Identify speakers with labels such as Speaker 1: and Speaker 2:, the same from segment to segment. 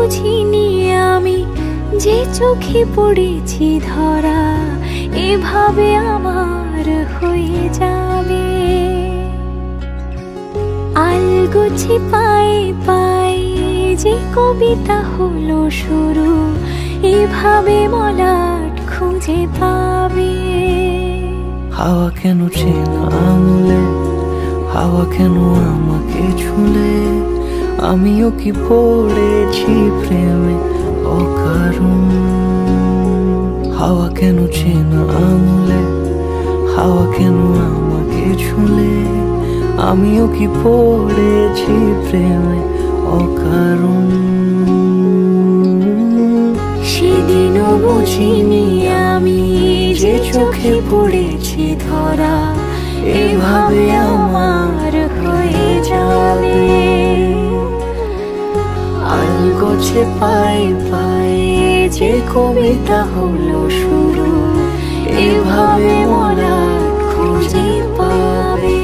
Speaker 1: বুঝিনি আমি যে চোখে পড়েছি ধরা এভাবে আমার হয়ে যাবে। আলগোছে পায়ে পায়ে যে কবিতা হলো শুরু এভাবে মলাট খুঁজে পাবে।
Speaker 2: হাওয়া কেন চেনা আঙুলে, হাওয়া কেন আমাকে ছুলে, আমিও কি পড়েছি প্রেমে অকারণ। হাওয়া কেন চেনা আঙুলে, হাওয়া কেন আমাকে ছুলে, আমিও কি পড়েছি প্রেমে অকারণ।
Speaker 1: সেদিনও বুঝিনি আমি যে চোখে পড়েছি ধরা এভাবে আমার হয়ে যাবে।
Speaker 2: আলগোছে পায়ে পায়ে যে কবিতা হলো শুরু
Speaker 1: এভাবে মলাট খুঁজে পাবে।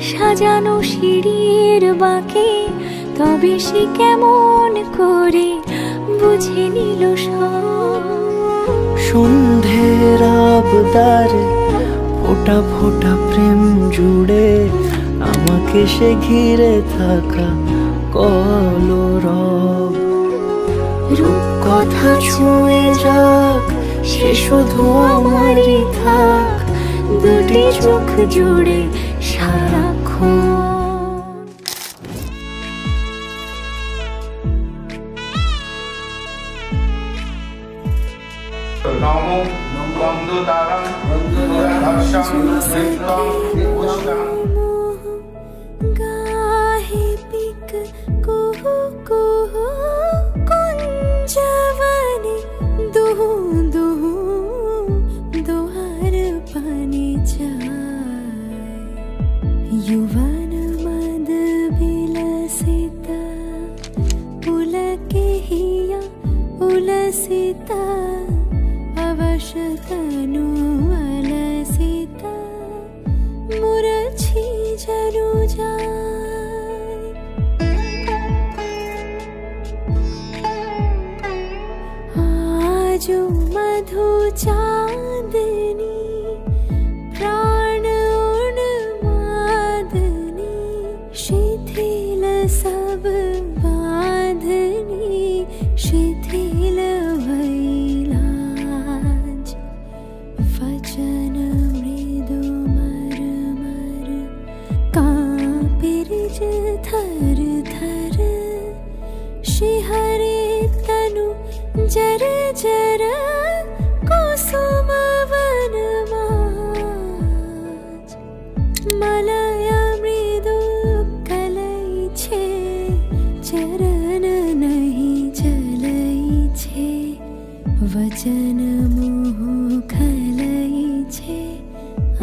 Speaker 1: সাজানো সিঁড়ির বাঁকে তবে সে কেমন করে বুঝে নিল সব।
Speaker 2: সন্ধ্যের আবদারে ফোটা ফোটা প্রেম জুড়ে আমাকে সে ঘিরে থাকা কলরব।
Speaker 1: রূপকথা ছুঁয়ে যাক সে শুধু আমারই থাক দুটি চোখ জুড়ে সারাক্ষণ।
Speaker 3: নমো বন্ধুতারাং বন্ধুদর্শং নৃত্যং পুষ্পং।
Speaker 1: গাহে পিক কুহু কুহু কুঞ্জবনে দুহু দুহু দোহার পানে যায়। युवन मद विलसिता पुलके हिया उलसिता अवशतनु अलसिता मुरछी जनु जाय। आजो मधु चांदनी प्राण उन्मादनी शिथिल सब बांधनी शिथिल भैलाज। वचन मृदु मर मर कांपिरिज थर थर शिहरे तनु जर जर कुसुम वन माज। मलया मृदु कलई छे चरण नहीं चलई छे वचन मुह खलई छे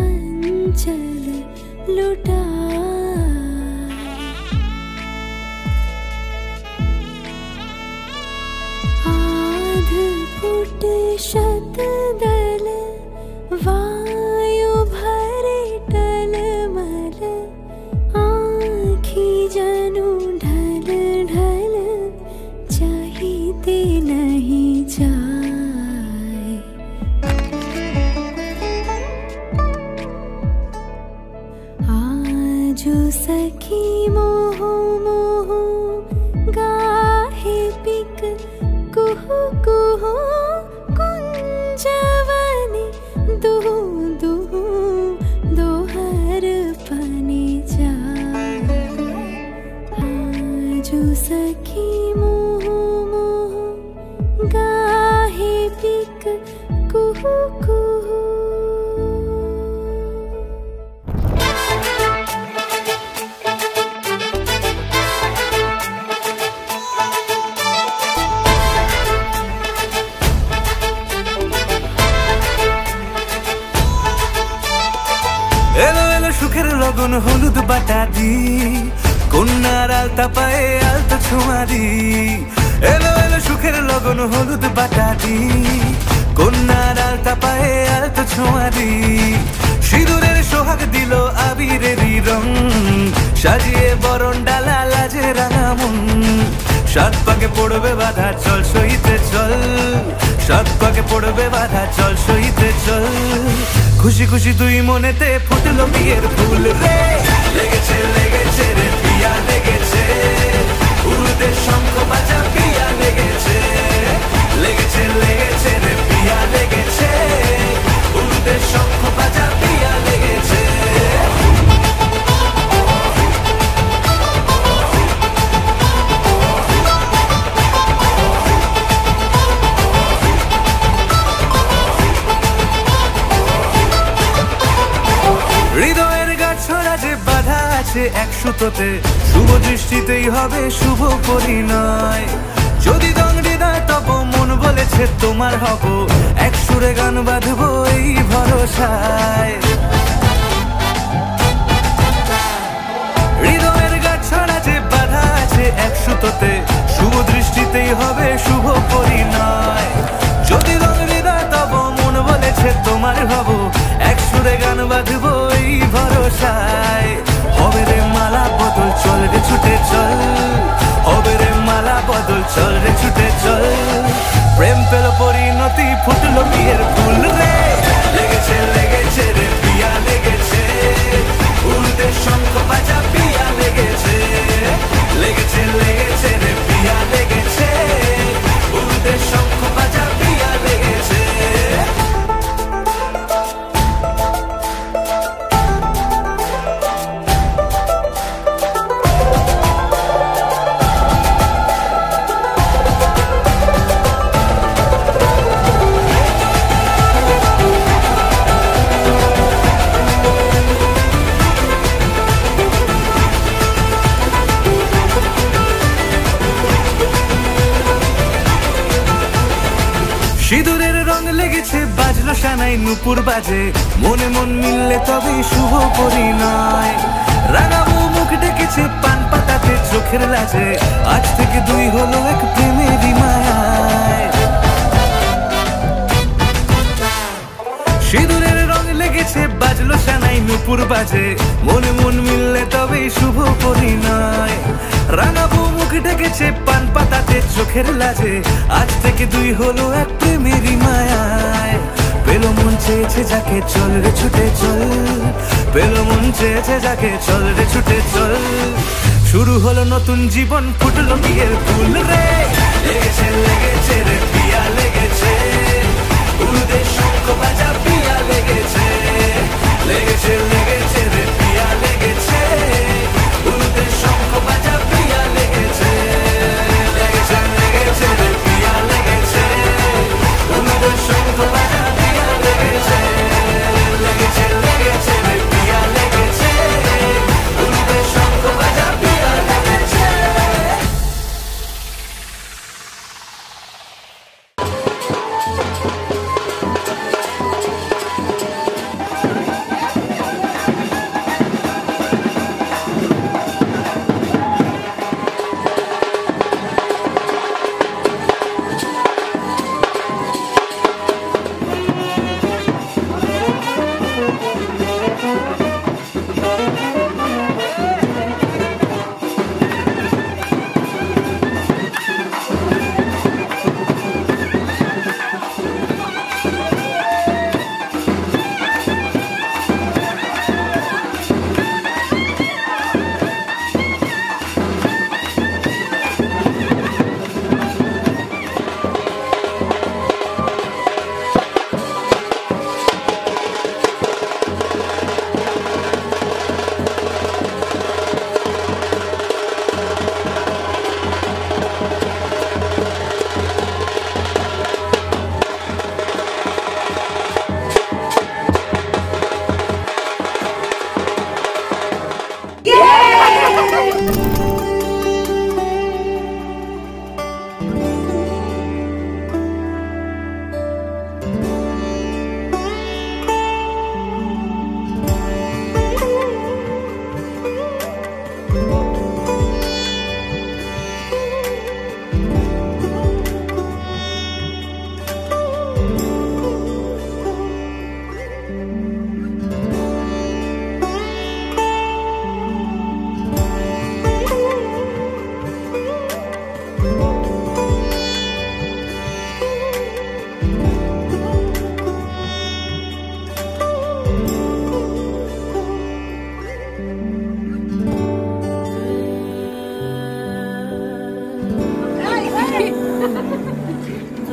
Speaker 1: अंचल लुटा। आध फुट शत दल वायु भरे टलमल आँखी जनु ढल ढल चाहते नहीं जाए। आजो सखी मोह मोह गाहे पिक कुहु कुहु कुंजवने दुहु दुहु दोहर पाने जाए। आजो सखी मोह मोह गा
Speaker 4: লগন হলুদ বাটা দি, কন্যার আলতা পায়ে আলতা ছোঁয়া দি। এলো এলো সুখের লগন হলুদ বাটা দি, কন্যার আলতা পায়ে আলতা ছোঁয়া দি। সিঁদুরের সোহাগ দিল আবিরেরই রং, সাজিয়ে বরণ ডালা লাজে রাঙা মন। সাত পাকে পড়বে বাধা চল সইতে চল, সাত পাকে পড়বে বাধা চল সইতে চল। খুশি খুশি দুই মনেতে ফুটলো বিয়ের ফুল রে। লেগেছে লেগেছে রে পিয়া লেগেছে, উরুদের শঙ্খ বাজা পিয়া লেগেছে। লেগেছে লেগেছে রে পিয়া লেগেছে, উরুদের শঙ্খ বাজা পিয়া লেগেছে। হৃদয়ের গাছড়া যে বাধা আছে এক সুতোতে, শুভ দৃষ্টিতেই হবে শুভ পরিণয়। যদি দংড়ি দেয় তব মন বলেছে তোমার হব, এক সুরে গান বাঁধবো এই ভরসায়। হৃদয়ের গাছড়া যে বাধা আছে এক সুতোতে, শুভ দৃষ্টিতেই হবে শুভ পরিণয়। যদি দংড়ি দেয় তব মন বলেছে তোমার হব, এক সুরে গান বাঁধবো এই ভরসায়। হবে রে মালা বদল চল রে ছুটে চল, হবে রে মালা বদল চল রে ছুটে চল। প্রেম পেল পরিণতি ফুটলো বিয়ের ফুল রে। লেগেছে লেগেছে রে পিয়া লেগেছে, উরুদের শঙ্খ বাজা পিয়া লেগেছে। লেগেছে লেগেছে রে পিয়া লেগেছে, উরুদের শঙ্খ বাজা পিয়া লেগেছে। সিঁদুরের রং লেগেছে বাজলো সানাই নুপুর বাজে, মনে মন মিললে তবেই শুভ পরিণয়। রাঙাবো মুখ ডেকেছে পান পাতাতে চোখের লাজে, আজ থেকে দুই হলো এক প্রেমেরই মায়ায়। সিঁদুরের রং লেগেছে বাজলো সানাই নুপুর বাজে, মনে মন মিললে তবেই শুভ পরিণয়। রাঙাবো মুখ ডেকেছে পান পাতাতে চোখের লাজে, আজ থেকে দুই হলো এক প্রেমেরই মায়ায়। পেলো মন চেয়েছে যাকে চল রে ছুটে চল, পেলো মন চেয়েছে যাকে চল রে ছুটে চল। শুরু হলো নতুন জীবন ফুটলো বিয়ের ফুল রে। লেগেছে লেগেছে রে পিয়া লেগেছে, উরুদের শঙ্খ বাজা পিয়া লেগেছে। লেগেছে লেগেছে রে পিয়া লেগেছে, উরুদের শঙ্খ বাজা পিয়া লেগেছে। লেগেছে লেগেছে রে পিয়া লেগেছে, উরুদের শঙ্খ বাজা পিয়া লেগেছে। লেগেছে লেগেছে রে পিয়া লেগেছে, উরুদের শঙ্খ বাজা পিয়া লেগেছে।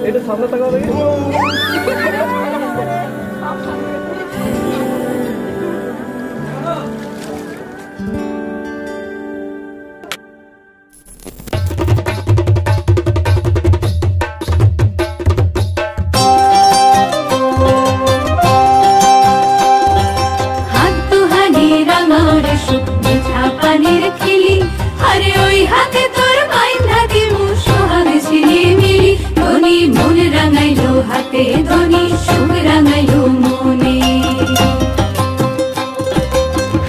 Speaker 5: এটা সামনে তাকাও দেখি।
Speaker 1: হাতে ধনি সুখ রাঙাইলো মনে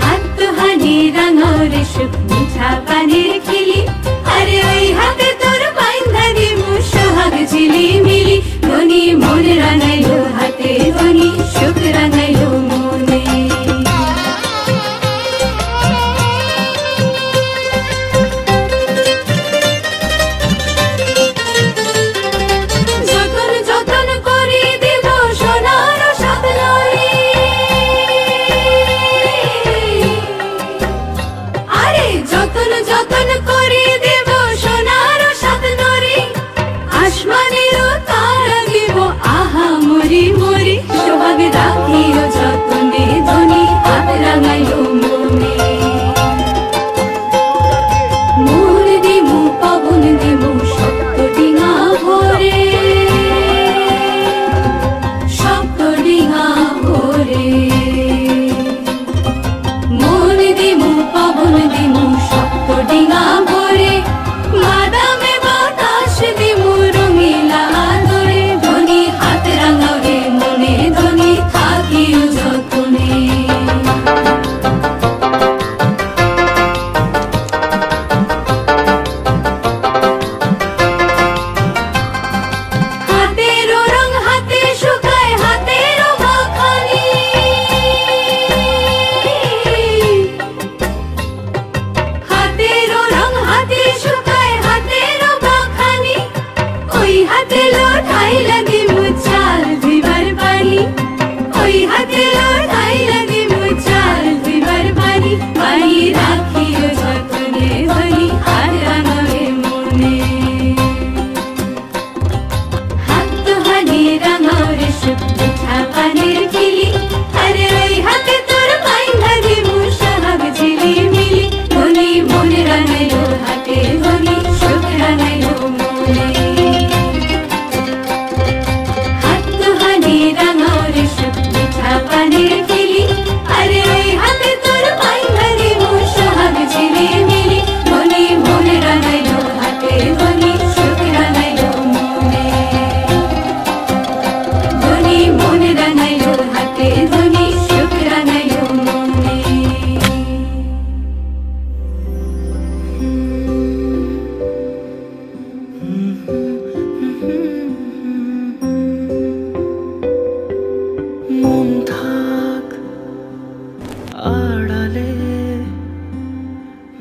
Speaker 1: হাত হানি রাঙাও রে সুখ মিঠা পানির খিলি আরে ওই হাতে তোর বাইন্ধা দিমু সোহাগ ঝিলিমিলি ধনি মন রাঙাইলো হাতে ধনি সুখ রাঙাইলো মনে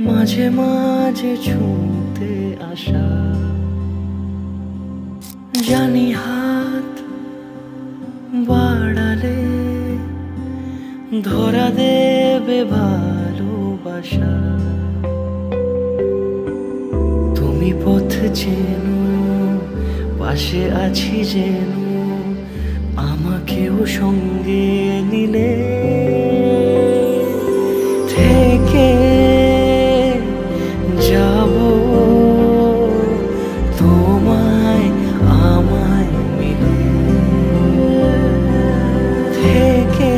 Speaker 2: মাঝে মাঝে ছুঁতে আসা জানি হাত বাড়ালে ধরা দেবে ভালোবাসা তুমি পথ চেনো পাশে আছি যেন আমাকেও সঙ্গে নিলে থেকে যাব তোমায় আমায় মিলে থেকে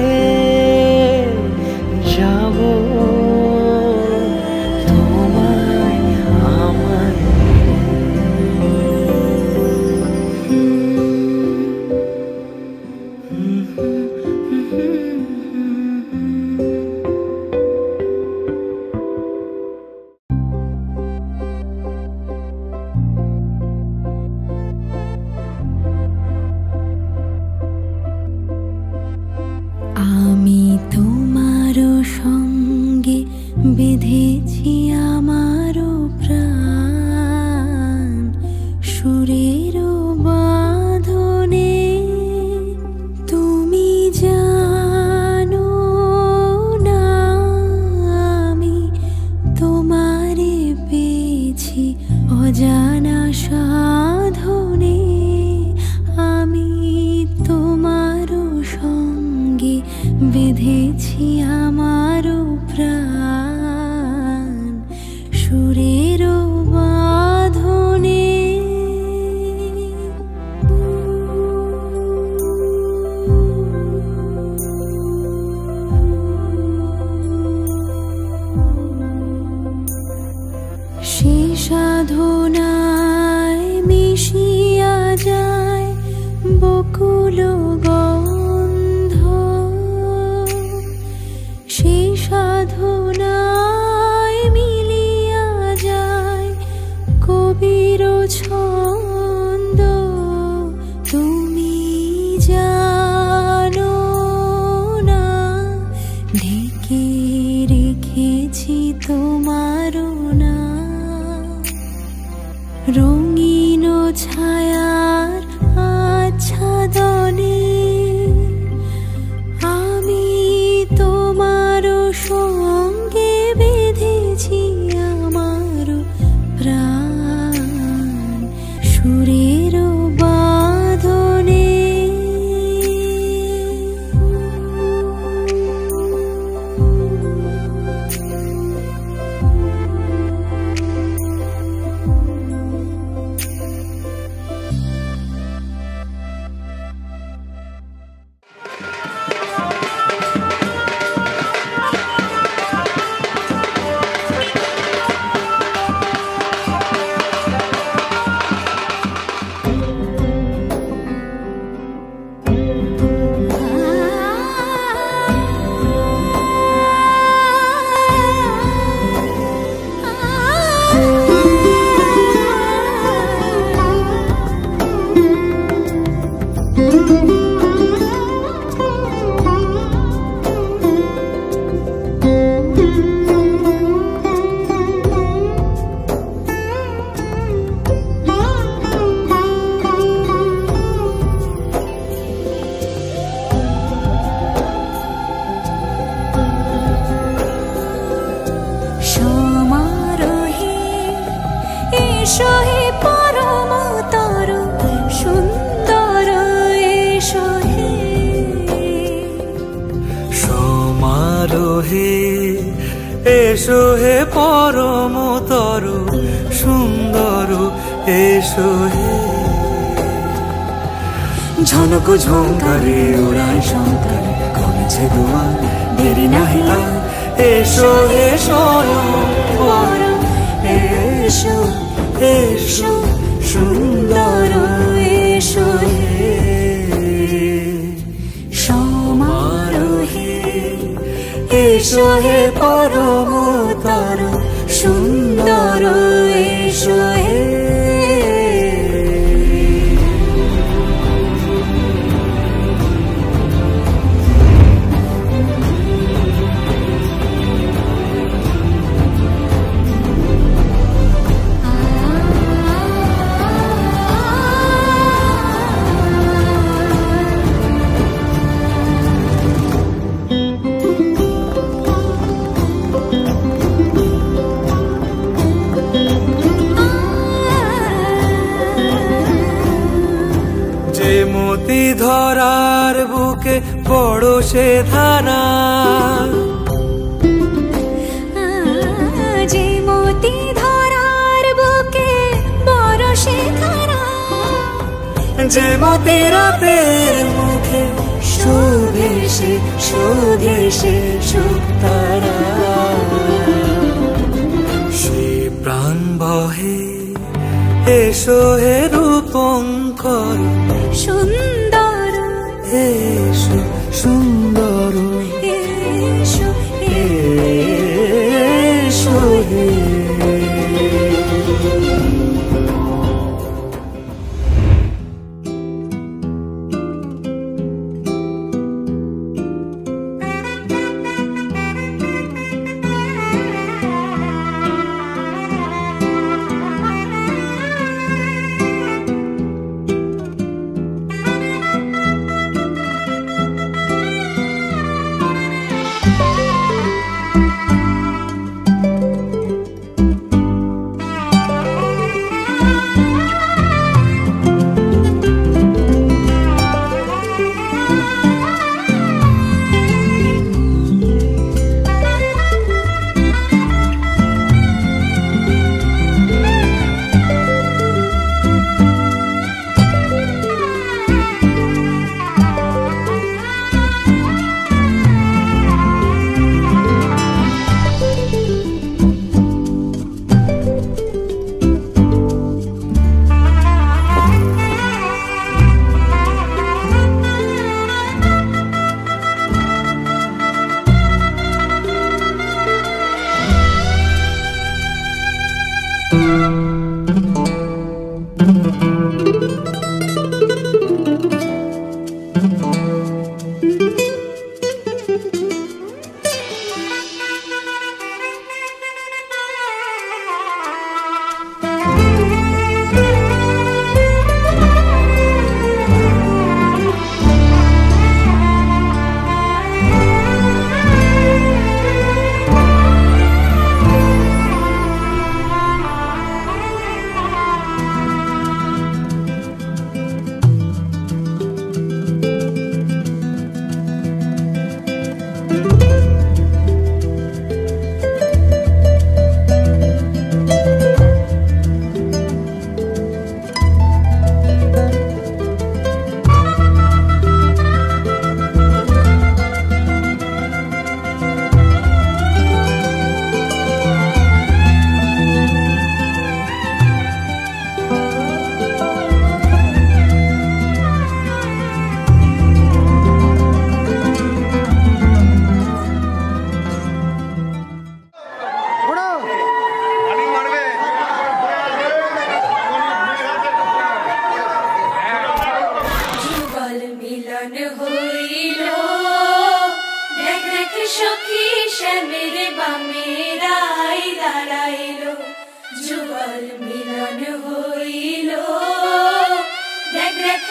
Speaker 2: যাব তোমায় আমায় মিলে
Speaker 1: বেঁধেছি আমারও প্রাণ সুরেরও বাঁধনে। সে সাধনায় মিশিয়া যায় বকুল গন্ধ, সে সাধনায় মিলিয়া যায় কবির ছন্দ। তুমি জানো না ঢেকে রেখেছি তোমারও না রঙিন ছায়ার আচ্ছাদনে। আমি তোমার সঙ্গে বেঁধেছি আমার প্রাণ সুরের বাঁধনে।
Speaker 4: এসো হে পরমতর সুন্দর এসো হে। ঝনক ঝঙ্কারে ওড়ায় শঙ্কারে কমেছে দুয়ার দেরি নাহি আর। এসো হে স্বয়ং পরম এসো এসো সুন্দর এসো হে। সমারোহে এসো হে পরমতর সুন্দর এসো হে। মতি ধরার বুকে বড় সে ধারা,
Speaker 1: যে মতি ধরার বুকে বড় সে ধারা।
Speaker 4: যে মতি রাতের মুখে শোধে সে সুতারা। সে প্রাণ বহে এসো হে রূপঙ্কর
Speaker 1: সুন্দর
Speaker 4: এসো সুন্দর
Speaker 1: এসো
Speaker 4: এসো হে।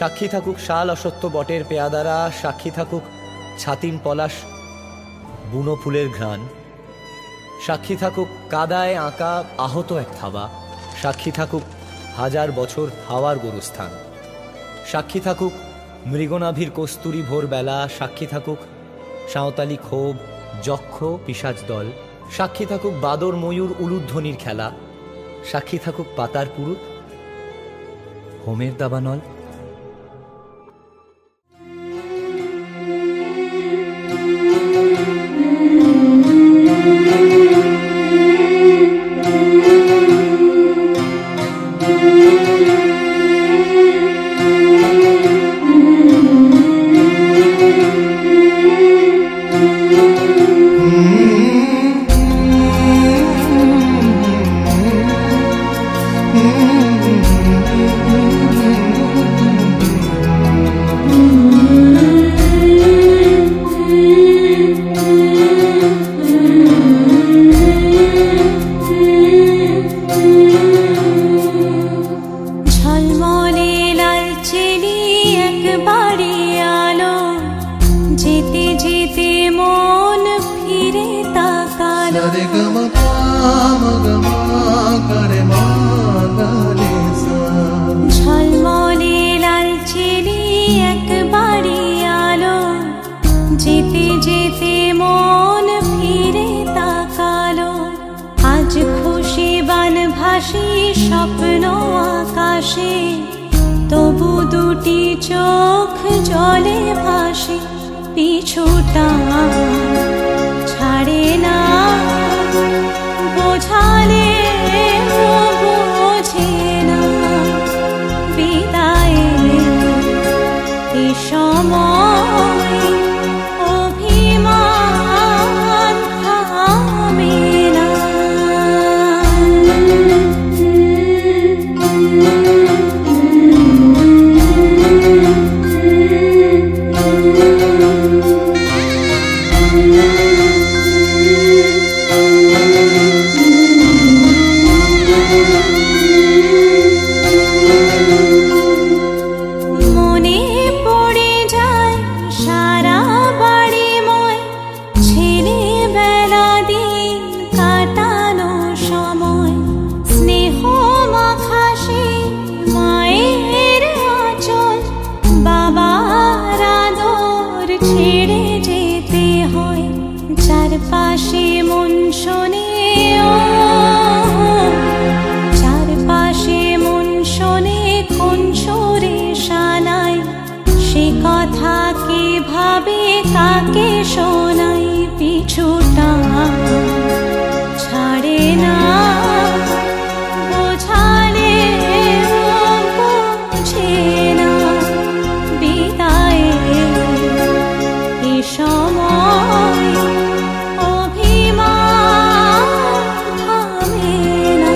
Speaker 6: সাক্ষী থাকুক শাল অসত্য বটের পেয়াদারা, সাক্ষী থাকুক ছাতিম পলাশ বুনো ফুলের ঘ্রাণ, সাক্ষী থাকুক কাদায় আঁকা আহত এক থাবা, সাক্ষী থাকুক হাজার বছর হাওয়ার গরুস্থান, সাক্ষী থাকুক মৃগনাভির কস্তুরী ভোরবেলা, সাক্ষী থাকুক সাঁওতালি ক্ষোভ যক্ষ পিশাচ দল, সাক্ষী থাকুক বাদর ময়ূর উলুধ্বনির খেলা, সাক্ষী থাকুক পাতার পুরুত হোমের দাবানল।
Speaker 5: স্বপ্ন আকাশে তবু দুটি চোখ জলে ভাসে, পিছুটা ছাড়ে না বোঝালে বোঝে না, বিদায়ে এ সময় অভিমান থামে না। কাকে শোনাই পিছুটা ছাড়ে না বোঝালে বোঝে না, বিদায়ে এ সময় অভিমান থামে না।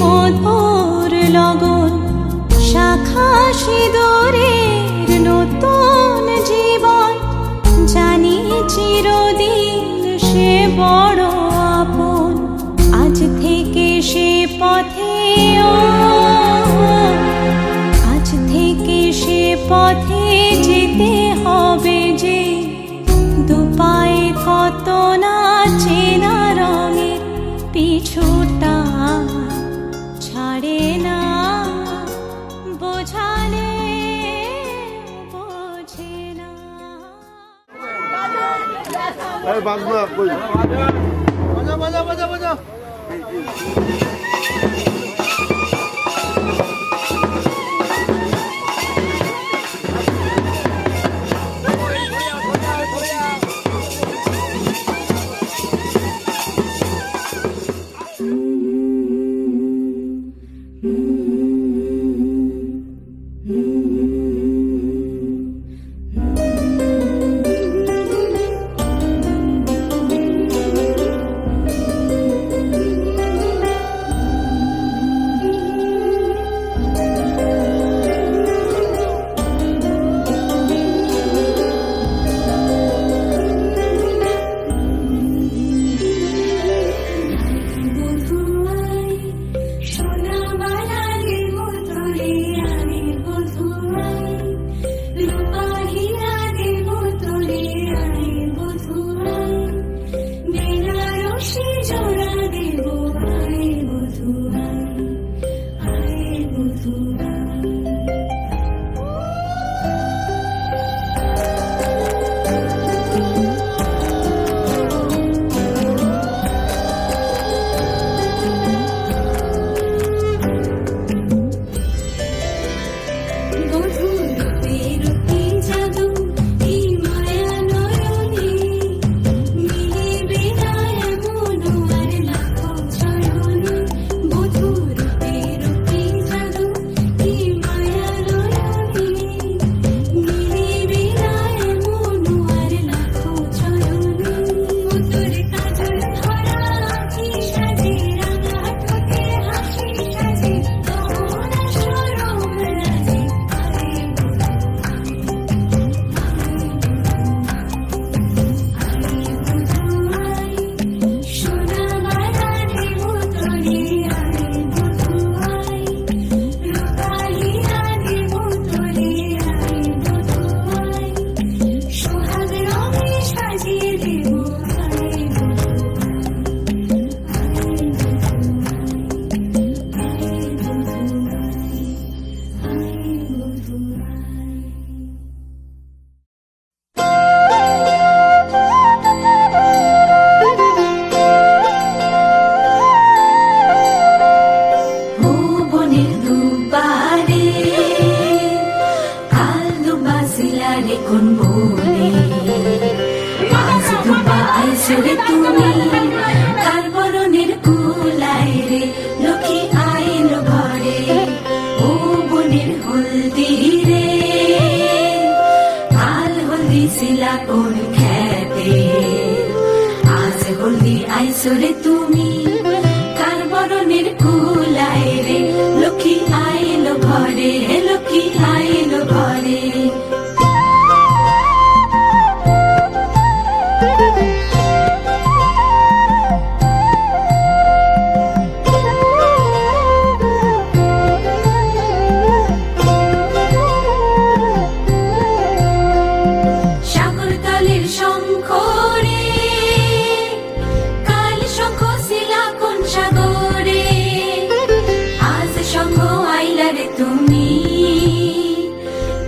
Speaker 5: মধুর লগন শাখা সিঁদুরের নতুন জীবন, জানি চিরদিন সে বড় আপন, আজ থেকে সে পথে আজ থেকে সে পথে যেতে হবে যে, দুপায়ে কত না চেনা রঙের পিছুটা ছাড়ে না বোঝালে বোঝে না।
Speaker 1: আইসরে তুমি কার বরণের কুলায় রে লক্ষ্মী আইল ঘরে ও বনের হলদি রে কাল হলদি শিলা কোন খেতে আজ হলদি আইসরে তুমি কার বরণের কুলায় রে লক্ষ্মী আইল ঘরে লক্ষ্মী আইল ঘরে তুমি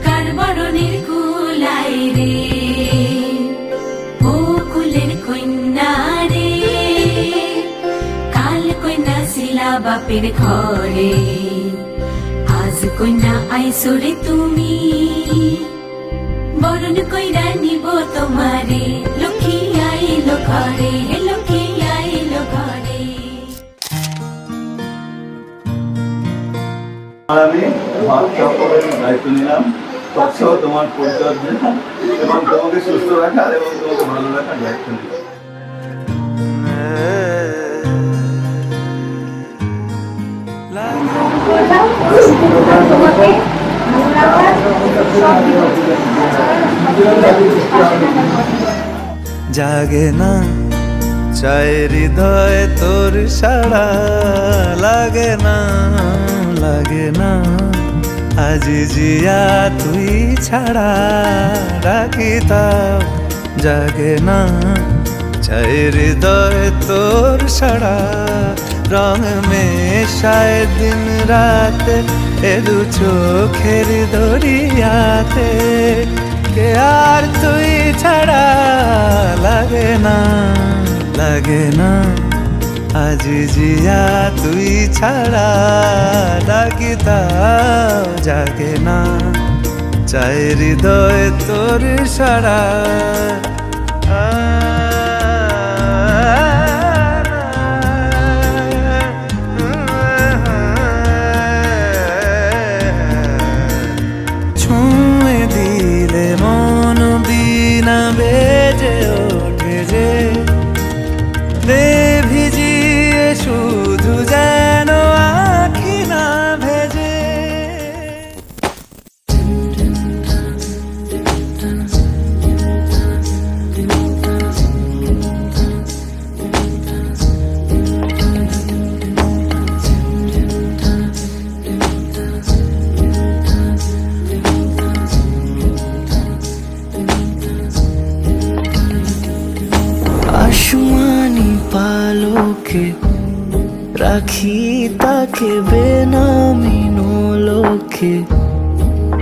Speaker 1: কার বরণের কুলাই রে ও কুলের কন্যা রে কাল কন্যা শিলা বাপের ঘরে আজ কন্যা আইসরে তুমি বরণ কইরা নিব তোমারে লক্ষ্মী আইল ঘরে লক্ষ্মী আইল ঘরে
Speaker 7: আমি কাপড়ের দায়িত্ব নিলাম তৎসহ তোমার পরিচর্যা এবং তোমাকে সুস্থ রাখার এবং তোমাকে ভালো রাখার দায়িত্ব নিলাম।
Speaker 4: জাগে না চায় হৃদয় তোর সারা লাগে না লাগে না আজি জিয়া তুই ছাড়া ডাকি তাও জাগে না চায় হৃদয় তোর সারা রং মেশায় দিন রাত এ দু চোখের দরিয়াতে কে আর তুই ছাড়া লাগে না লাগে না আজি জিয়া তুই ছাড়া ডাকি তাও জাগে না চায় হৃদয় তোর সারা ছুঁয়ে দিলে মন বিনা বেজে ওঠে যে ভিজিয়ে শুধু যেন আখি না ভেজে
Speaker 2: আসমানি পালকে রাখি তাকে বেনামি নোলকে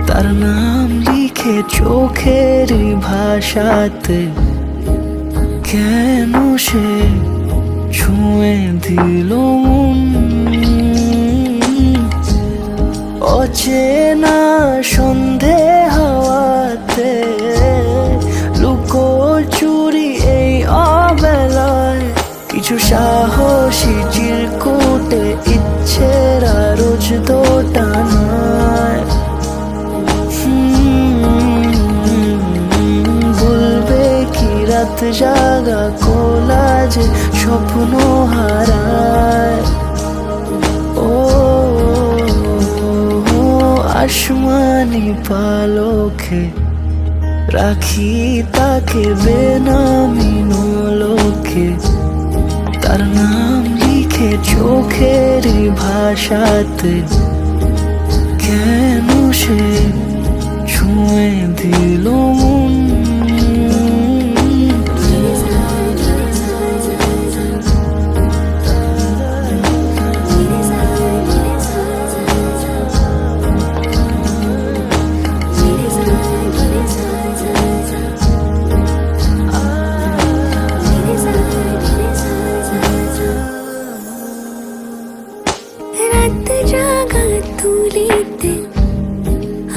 Speaker 2: তার নাম লিখে চোখের ভাষাতে কেন সে ছুঁয়ে দিল অচেনা সন্ধে হাওয়াতে লুকো চুরি এই অবেলায় কিছু সাহসী চিরকুটে ইচ্ছের রোজ দোটানায় বলবে কি রাত জাগা কোলাজে স্বপ্ন হারায় ও আসমানি পালকে রাখি তাকে বেনামি নোলকে তার নাম লিখে চোখের ভাষাতে কেন সে ছুঁয়ে দিল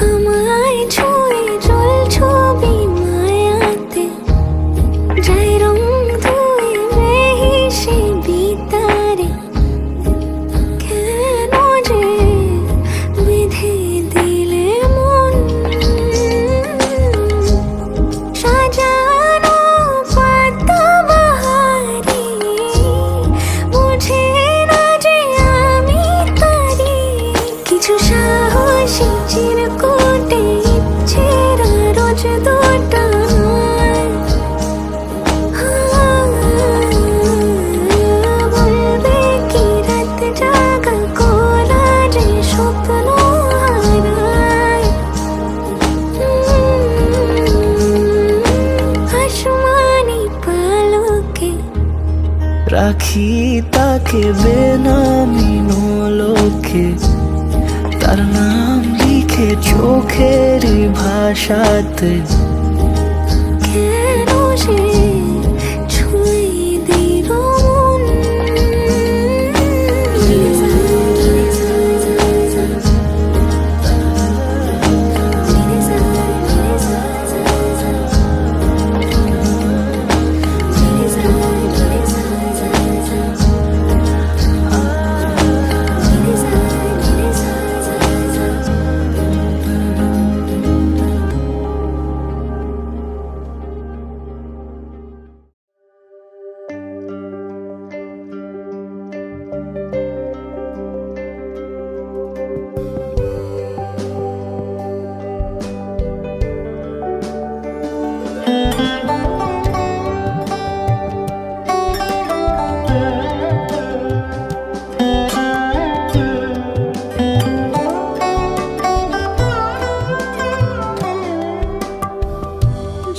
Speaker 5: আমায় ছুঁয়ে চলছো বিমা
Speaker 2: রাখি তাকে বেনামি লোকে, তার নাম লিখে চোখের ভাষাতে।
Speaker 5: কেন সে ছুঁয়ে দিল মন,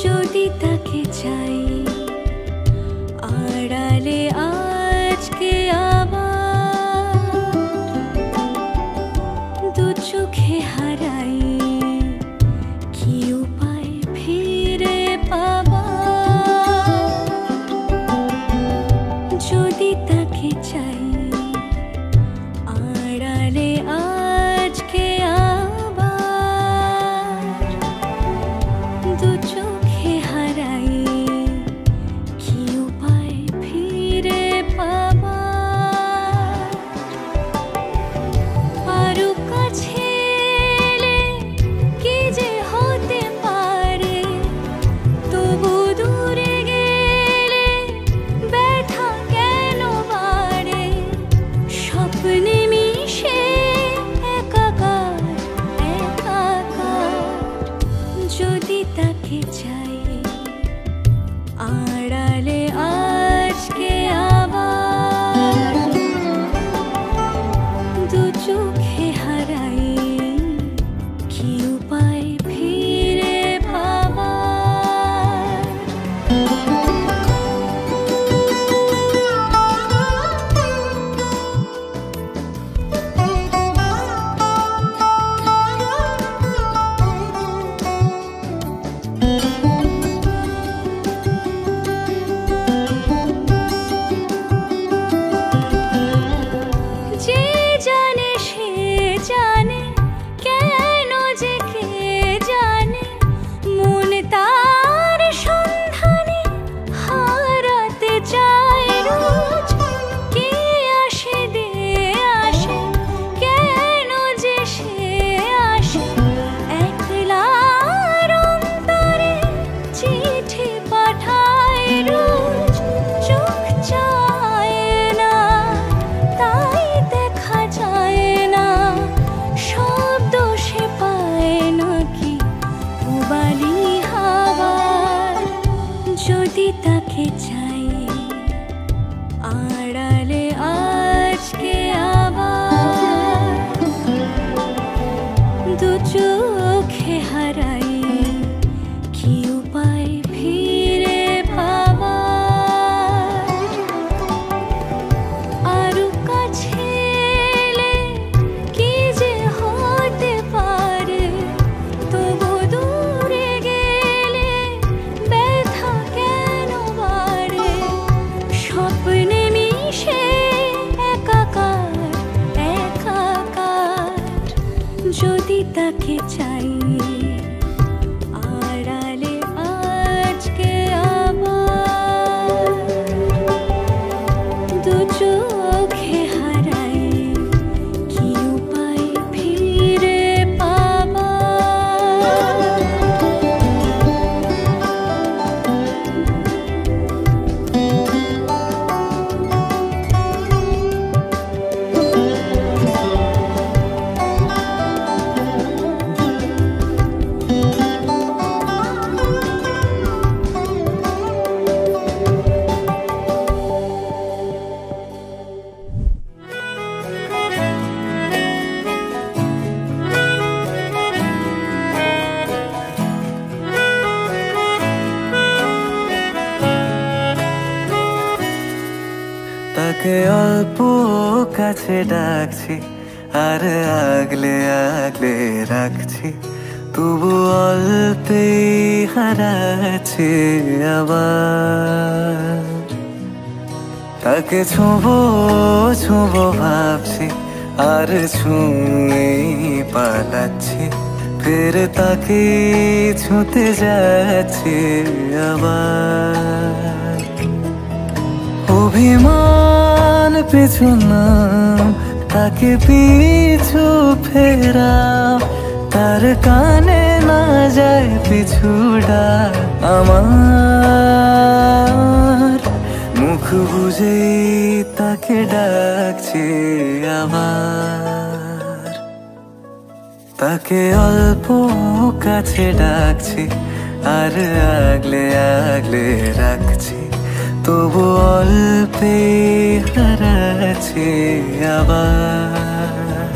Speaker 5: যদি তাকে চাই আড়ালে আজকে আবার, দু চোখে হারাই কি উপায় ফিরে পাবার। যদি তাকে চাই আড়ালে আজকে আবার, দু চোখে হারাই কি উপায় ফিরে পাবার। আরো কাছে এলে কি যে হতে পারে, তবু দূরে গেলে ব্যথা কেন বাড়ে। স্বপ্নে মিশে একাকার একাকার, যদি তাকে চাই আড়ালে আজকে আবার, দু চোখে হারাই কি উপায় ফিরে পাবার। যে জানে সে জানে, কেন যে কে জানে, মন তার সন্ধানে হারাতে চায় রোজ। কে আসে দে আসে, কেন যে সে আসে, একলার অন্তরে চিঠি পাঠায় রোজ। চোখ চায় না তাই দেখা যায় না, শব্দ সে পায় নাকি পুবালি হাওয়ার। যদি তাকে চাই আড়ালে আজকে আবার, দু চোখে হারাই কি উপায় ফিরে পাবার। আরো কাছে এলে কি যে হতে পারে, তবু দূরে গেলে ব্যথা কেন বাড়ে। স্বপ্নে মিশে একাকার একাকার, যদি তাকে চাই আড়ালে আজকে আবার, দু চোখে হারাই কি উপায় ফিরে পাবার।
Speaker 4: তাকে অল্প কাছে ডাকছি আর আগলে আগলে রাখছি, তবু অল্পে হারাচ্ছে আবার। তাকে ছোঁবো ছোঁবো ভাবছি আর ছুঁয়ে পালাচ্ছি, ফের তাকে ছুঁতে যাচ্ছে আবার। অভিমান পিছু না, তাকে পিছু ফেরা, তার কানে না যায় পিছুডা আমার। মুখ বুঝে তাকে ডাকছে আবার। তাকে অল্প কাছে ডাকছি আর আগলে আগলে রাখছি, তবু অল্পে হারাচ্ছে আবার।